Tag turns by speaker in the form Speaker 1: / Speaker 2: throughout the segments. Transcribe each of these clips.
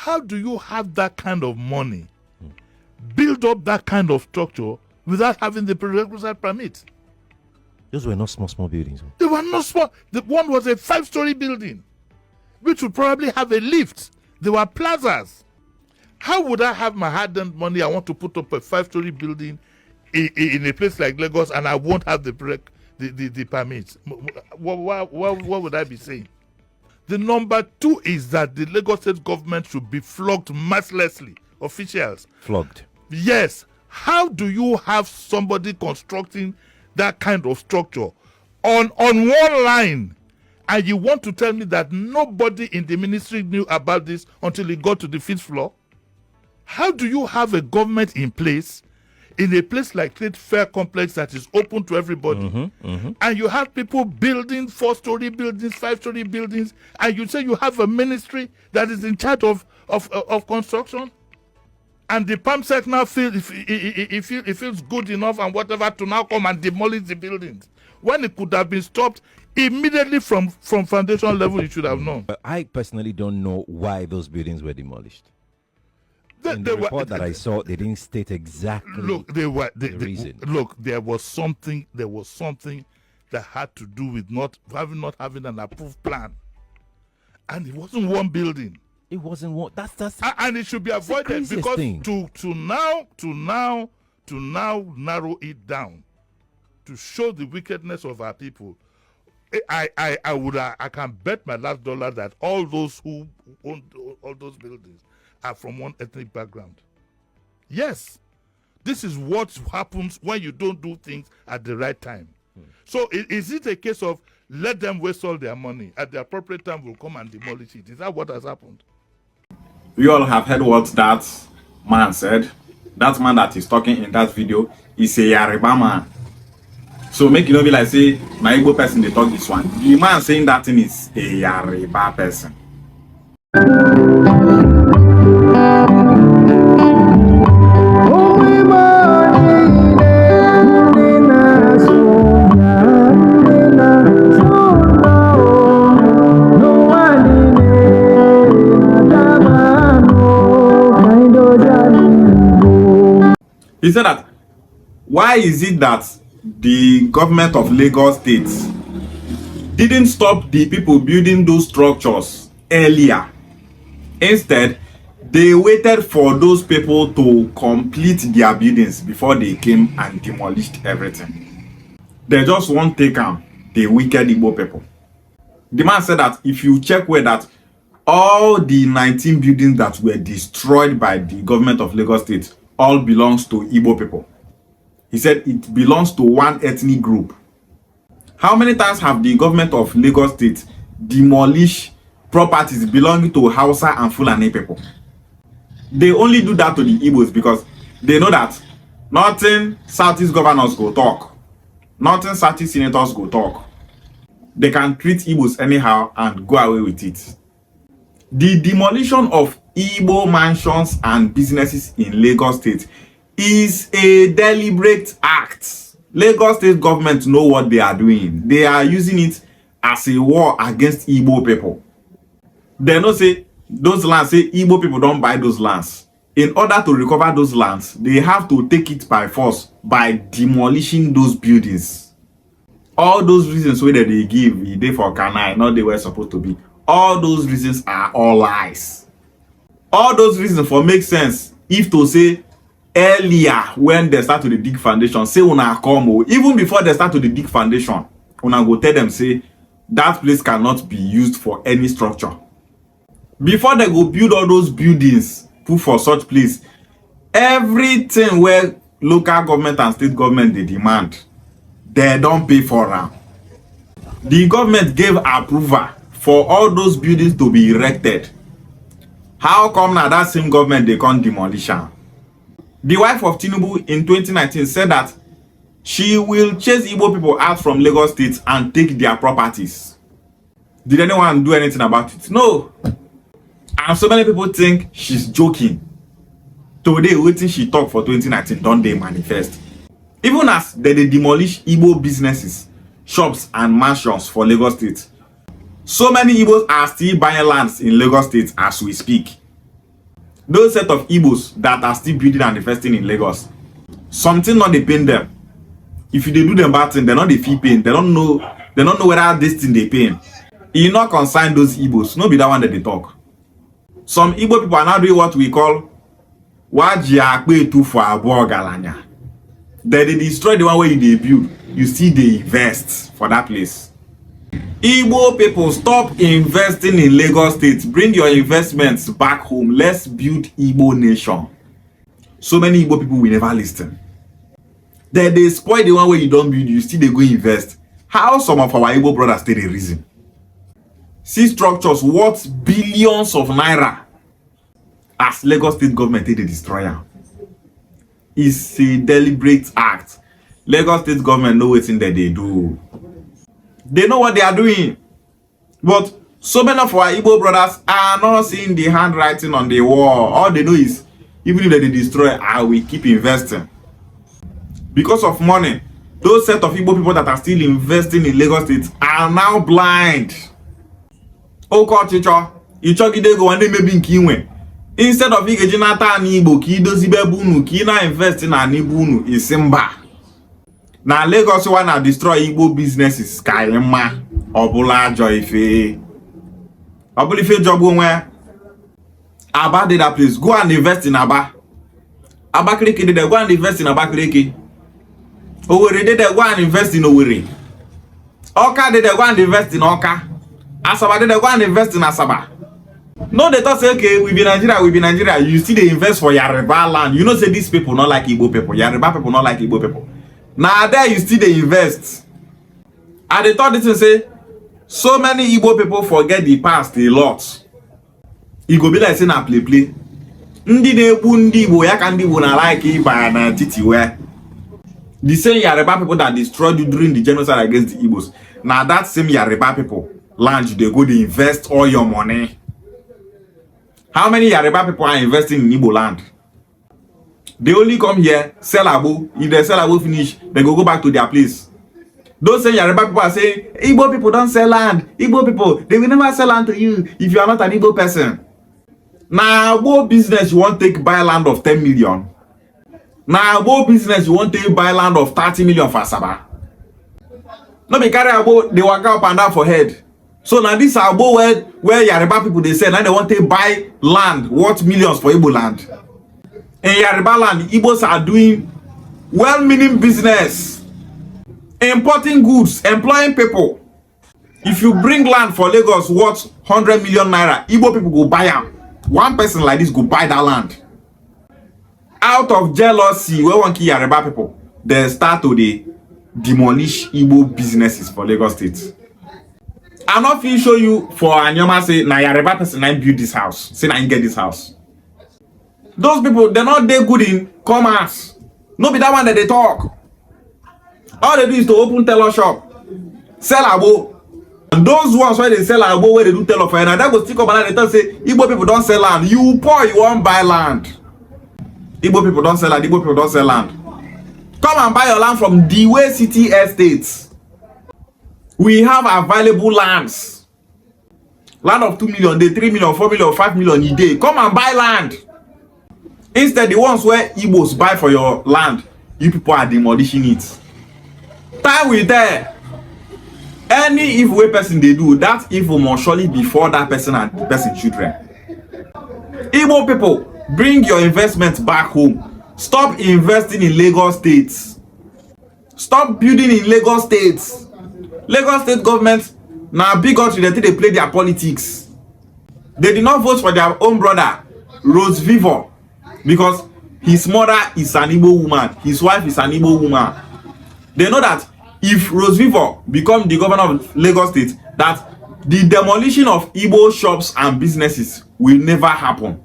Speaker 1: How do you have that kind of money, build up that kind of structure without having the prerequisite permit?
Speaker 2: Those were not small buildings.
Speaker 1: They were not small. The one was a 5-story building, which would probably have a lift. There were plazas. How would I have my hard-earned money? I want to put up a 5-story building in a place like Lagos, and I won't have the permits. What would I be saying? The number 2 is that the Lagos State government should be flogged mercilessly. Officials.
Speaker 2: Flogged.
Speaker 1: Yes. How do you have somebody constructing that kind of structure on one line, and you want to tell me that nobody in the ministry knew about this until it got to the 5th floor? How do you have a government in place in a place like Trade Fair Complex that is open to everybody, and you have people building 4-story buildings, 5-story buildings, and you say you have a ministry that is in charge of construction? And the PAMSEC now feels it feels good enough and whatever to now come and demolish the buildings, when it could have been stopped immediately from foundation level. You should have known.
Speaker 2: But I personally don't know why those buildings were demolished. In the report that I saw, they didn't state exactly the reason.
Speaker 1: Look, there was something that had to do with not having an approved plan, and it wasn't one building.
Speaker 2: It wasn't one. That's
Speaker 1: and it should be avoided, because to now narrow it down, to show the wickedness of our people. I can bet my last dollar that all those who own all those buildings are from one ethnic background. Yes, this is what happens when you don't do things at the right time. So is it a case of let them waste all their money, at the appropriate time we'll come and demolish it? Is that what has happened?
Speaker 3: We all have heard what that man said. That man that is talking in that video is a Yoruba man. So make you know be like say my Igbo person they talk this one. The man saying that thing is a Yoruba person. He said that, why is it that the government of Lagos State didn't stop the people building those structures earlier? Instead, they waited for those people to complete their buildings before they came and demolished everything. They just won't take them, the wicked Igbo people. The man said that if you check where that all the 19 buildings that were destroyed by the government of Lagos State all belongs to Igbo people. He said it belongs to one ethnic group. How many times have the government of Lagos State demolished properties belonging to Hausa and Fulani people? They only do that to the Igbos because they know that nothing Southeast governors go talk, nothing Southeast senators go talk. They can treat Igbos anyhow and go away with it. The demolition of Igbo mansions and businesses in Lagos State is a deliberate act. Lagos State government know what they are doing. They are using it as a war against Igbo people. They know say those lands, say Igbo people don't buy those lands. In order to recover those lands, they have to take it by force by demolishing those buildings. All those reasons where they give, they for Kanai, not they were supposed to be. All those reasons are all lies. All those reasons for make sense if to say earlier when they start to the dig foundation, say una come, even before they start to the dig foundation, una go tell them say that place cannot be used for any structure. Before they go build all those buildings put for such place, everything where local government and state government they demand, they don't pay for them. The government gave approval for all those buildings to be erected. How come now that same government they can't demolish them? The wife of Tinubu in 2019 said that she will chase Igbo people out from Lagos State and take their properties. Did anyone do anything about it? No. And so many people think she's joking. Today, waiting she talk for 2019, don't they manifest? Even as they demolish Igbo businesses, shops and mansions for Lagos State, so many Igbos are still buying lands in Lagos State as we speak. those set of Igbos that are still building and investing in Lagos, something not they pain them. If you they do them bad thing, they not they feel pain. They don't know whether this thing they pain. You not consign those Igbos. No be that one that they talk. Some Igbo people are now doing what we call wajiakwe for abo galanya. Then they destroy the one where they build. You see they invest for that place. Igbo people, stop investing in Lagos State. Bring your investments back home. Let's build Igbo nation. So many Igbo people will never listen. Then they spoil the one where you don't build. You still they go invest. How some of our Igbo brothers stay the reason? See structures worth billions of naira as Lagos State government they destroy them. It's a deliberate act. Lagos State government know what's in that they do. They know what they are doing. But so many of our Igbo brothers are not seeing the handwriting on the wall. All they know is, even if they destroy, I will keep investing. Because of money, those set of Igbo people that are still investing in Lagos State are now blind. Oko chicho, ichogide go wande maybe nkiwe. Instead of igejinata ani Igbo ki dozibe bunu ki na invest in ani bunu isimba. Na Lagos wanna destroy Igbo businesses kaima obula joife. Obula ife job onwe. Aba did that place. Go and invest in Aba. Abakaliki did go and invest in Abakaliki. Owerri did go and invest in Owerri. Oka did go and invest in Oka. Asaba did go and invest in Asaba. No, they thought say, okay, we be Nigeria. You see they invest for Yoruba land. You know say these people not like Igbo people. Yoruba people not like Igbo people. Now there you still they invest. And they thought this and say, so many Igbo people forget the past a lot. It go be like saying a play. Ndi na-ekwu ndị Igbo ya ka ndị Igbo na like ịba na titi where. The same Yoruba people that destroyed you during the genocide against the Igbos. Now that same Yoruba people land they go to invest all your money. How many Yoruba people are investing in Igbo land? They only come here, sell abo. If they sell abo finish, they go back to their place. Those same Yoruba people are saying, Igbo people don't sell land. Igbo people, they will never sell land to you if you are not an Igbo person. Now, what business you want to take buy land of 10 million? Now, what business you want to take buy land of 30 million for Asaba? No be carry abo, they walk up and down for head. So now this abo where Yoruba people they say now they want to buy land worth millions for Igbo land. In Yoruba land, Igbos are doing well-meaning business, importing goods, employing people. If you bring land for Lagos worth 100 million naira, Igbo people go buy them. One person like this go buy that land. Out of jealousy, we want to Yoruba people, they start to demolish Igbo businesses for Lagos State. I'm not going to show you for Anyoma say, na Yoruba person I build this house. Say I get this house. Those people, they're not that good in commerce. No be that one that they talk. All they do is to open teller shop, sell abo. And those ones where they sell abo, where they do teller for and that go stick up and they tell say, Igbo people don't sell land. You poor, you won't buy land. Igbo people don't sell land. Igbo people don't sell land. Come and buy your land from the way city estates. We have available lands. Land of 2 million, they 3 million, 4 million, 5 million a day. Come and buy land. Instead, the ones where Igbos buy for your land, you people are demolishing it. Time with there. Any evil person they do, that evil must surely be for that person and the person's children. Igbo people, bring your investments back home. Stop investing in Lagos States. Stop building in Lagos States. Lagos State government now big country they play their politics. They did not vote for their own brother, Rose Vivor, because his mother is an Igbo woman, his wife is an Igbo woman. They know that if Rose Vivor become the governor of Lagos State, that the demolition of Igbo shops and businesses will never happen.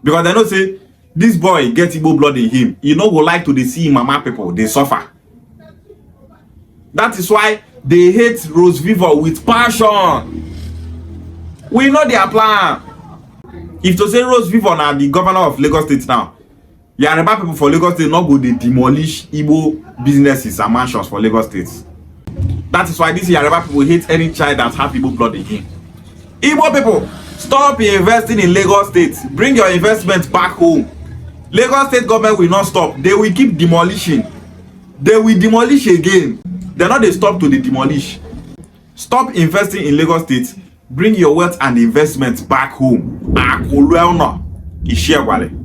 Speaker 3: Because they know say, this boy get Igbo blood in him. You know go like to see mama people, they suffer. That is why they hate Rose Vivor with passion. We know their plan. If to say Rose Vivor now the governor of Lagos State now, Yoruba people for Lagos State not go they demolish Igbo businesses and mansions for Lagos State. That is why these Yoruba people hate any child that have Igbo blood in him. Igbo people, Stop investing in Lagos State. Bring your investment back home. Lagos State government will not stop. They will keep demolishing. They will demolish again. They're not they stop to the demolish. Stop investing in Lagos State. Bring your wealth and investments back home. Akolwe ona. Ishe wale.